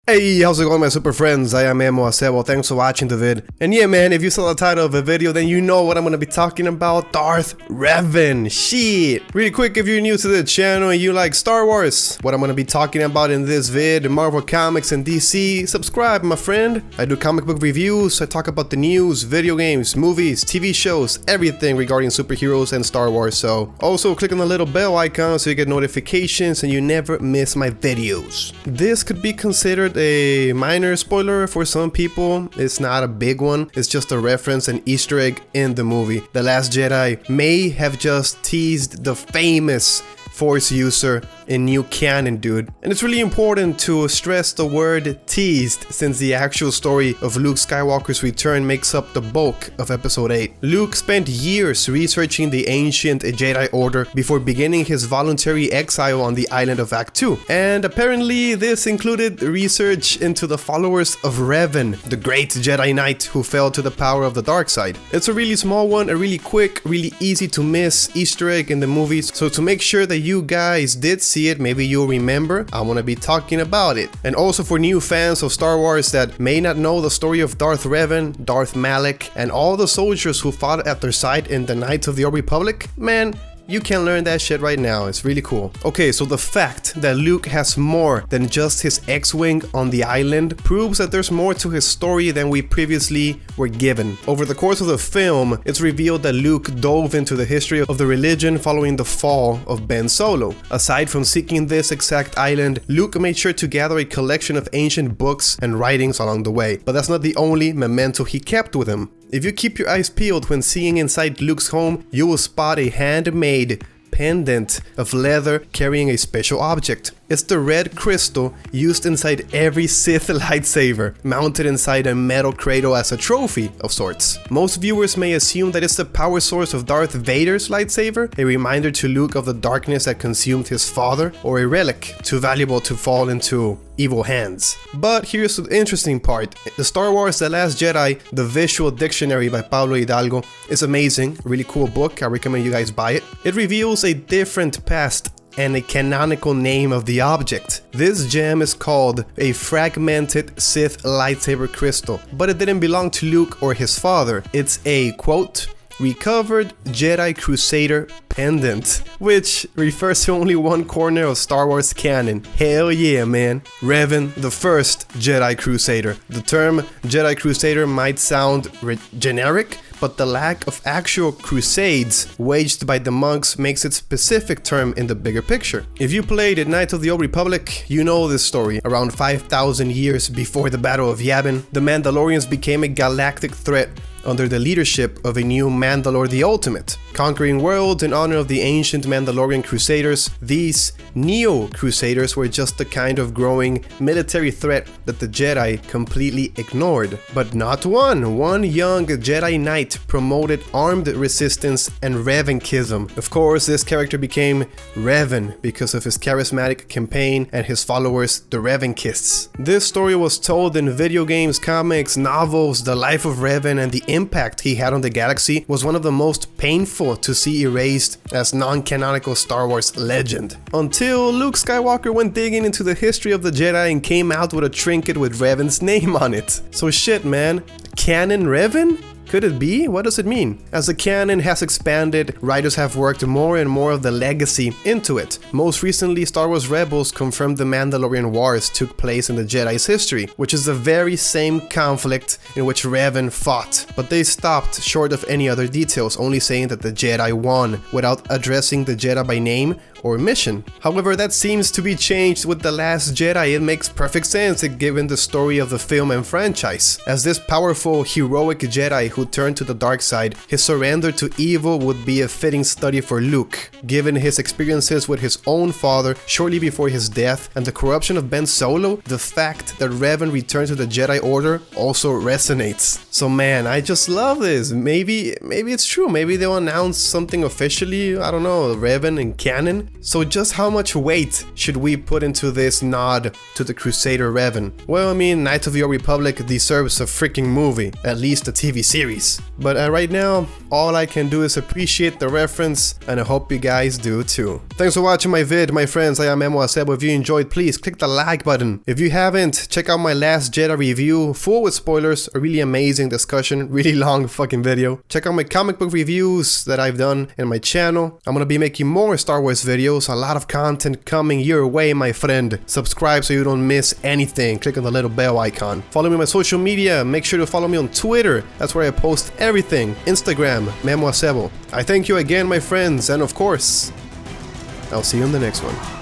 Hey, how's it going, my super friends? I am Emo Acebo. Thanks for watching the vid. And yeah, man, if you saw the title of the video, then you know what I'm gonna be talking about. Darth Revan. Shit. Really quick, if you're new to the channel and you like Star Wars, what I'm gonna be talking about in this vid, Marvel Comics and DC, subscribe, my friend. I do comic book reviews, I talk about the news, video games, movies, TV shows, everything regarding superheroes and Star Wars. So also click on the little bell icon so you get notifications and you never miss my videos. This could be considered a minor spoiler for some people. It's not a big one, it's just a reference, an Easter egg in the movie. The Last Jedi may have just teased the famous Force user in new canon, dude. And it's really important to stress the word teased, since the actual story of Luke Skywalker's return makes up the bulk of episode 8. Luke spent years researching the ancient Jedi Order before beginning his voluntary exile on the island of Ahch-To. And apparently this included research into the followers of Revan, the great Jedi Knight who fell to the power of the dark side. It's a really small one, a really quick, really easy to miss Easter egg in the movies, so to make sure that you guys did see it, maybe you'll remember, I want to be talking about it. And also for new fans of Star Wars that may not know the story of Darth Revan, Darth Malak, and all the soldiers who fought at their side in the Knights of the Old Republic, man, you can learn that shit right now, it's really cool. Okay, so the fact that Luke has more than just his X-Wing on the island proves that there's more to his story than we previously were given. Over the course of the film, it's revealed that Luke dove into the history of the religion following the fall of Ben Solo. Aside from seeking this exact island, Luke made sure to gather a collection of ancient books and writings along the way. But that's not the only memento he kept with him. If you keep your eyes peeled when seeing inside Luke's home, you will spot a handmade pendant of leather carrying a special object. It's the red crystal used inside every Sith lightsaber, mounted inside a metal cradle as a trophy of sorts. Most viewers may assume that it's the power source of Darth Vader's lightsaber, a reminder to Luke of the darkness that consumed his father, or a relic too valuable to fall into evil hands. But here's the interesting part. The Star Wars The Last Jedi, the Visual Dictionary by Pablo Hidalgo, is amazing, really cool book, I recommend you guys buy it. It reveals a different past and a canonical name of the object. This gem is called a fragmented Sith lightsaber crystal, but it didn't belong to Luke or his father. It's a, quote, recovered Jedi Crusader pendant, which refers to only one corner of Star Wars canon. Hell yeah, man. Revan, the first Jedi Crusader. The term Jedi Crusader might sound generic, but the lack of actual crusades waged by the monks makes it specific term in the bigger picture. If you played Knights of the Old Republic, you know this story. Around 5,000 years before the Battle of Yavin, the Mandalorians became a galactic threat under the leadership of a new Mandalore the Ultimate. Conquering worlds in honor of the ancient Mandalorian Crusaders, these Neo-Crusaders were just the kind of growing military threat that the Jedi completely ignored. But not one. One young Jedi Knight promoted armed resistance and Revankism. Of course, this character became Revan because of his charismatic campaign and his followers, the Revankists. This story was told in video games, comics, novels. The life of Revan and the impact he had on the galaxy was one of the most painful to see erased as non-canonical Star Wars legend. Until Luke Skywalker went digging into the history of the Jedi and came out with a trinket with Revan's name on it. So shit, man. Canon Revan? Could it be? What does it mean? As the canon has expanded, writers have worked more and more of the legacy into it. Most recently, Star Wars Rebels confirmed the Mandalorian Wars took place in the Jedi's history, which is the very same conflict in which Revan fought. But they stopped short of any other details, only saying that the Jedi won, without addressing the Jedi by name or mission. However, that seems to be changed with The Last Jedi. It makes perfect sense given the story of the film and franchise. As this powerful, heroic Jedi who turned to the dark side, his surrender to evil would be a fitting study for Luke, given his experiences with his own father shortly before his death and the corruption of Ben Solo. The fact that Revan returned to the Jedi Order also resonates. So man, I just love this. Maybe it's true. Maybe they'll announce something officially, I don't know, Revan in canon. So just how much weight should we put into this nod to the Crusader Revan? Well, I mean, Knights of the Old Republic deserves a freaking movie, at least a TV series. But right now, all I can do is appreciate the reference, and I hope you guys do too. Thanks for watching my vid, my friends. I am Emo Acebo. If you enjoyed, please click the like button. If you haven't, check out my last Jedi review, full with spoilers, a really amazing discussion, really long fucking video. Check out my comic book reviews that I've done in my channel. I'm gonna be making more Star Wars videos, a lot of content coming your way, my friend. Subscribe so you don't miss anything. Click on the little bell icon. Follow me on my social media. Make sure to follow me on Twitter. That's where I post everything. Instagram, Emo Acebo. I thank you again, my friends, and of course, I'll see you in the next one.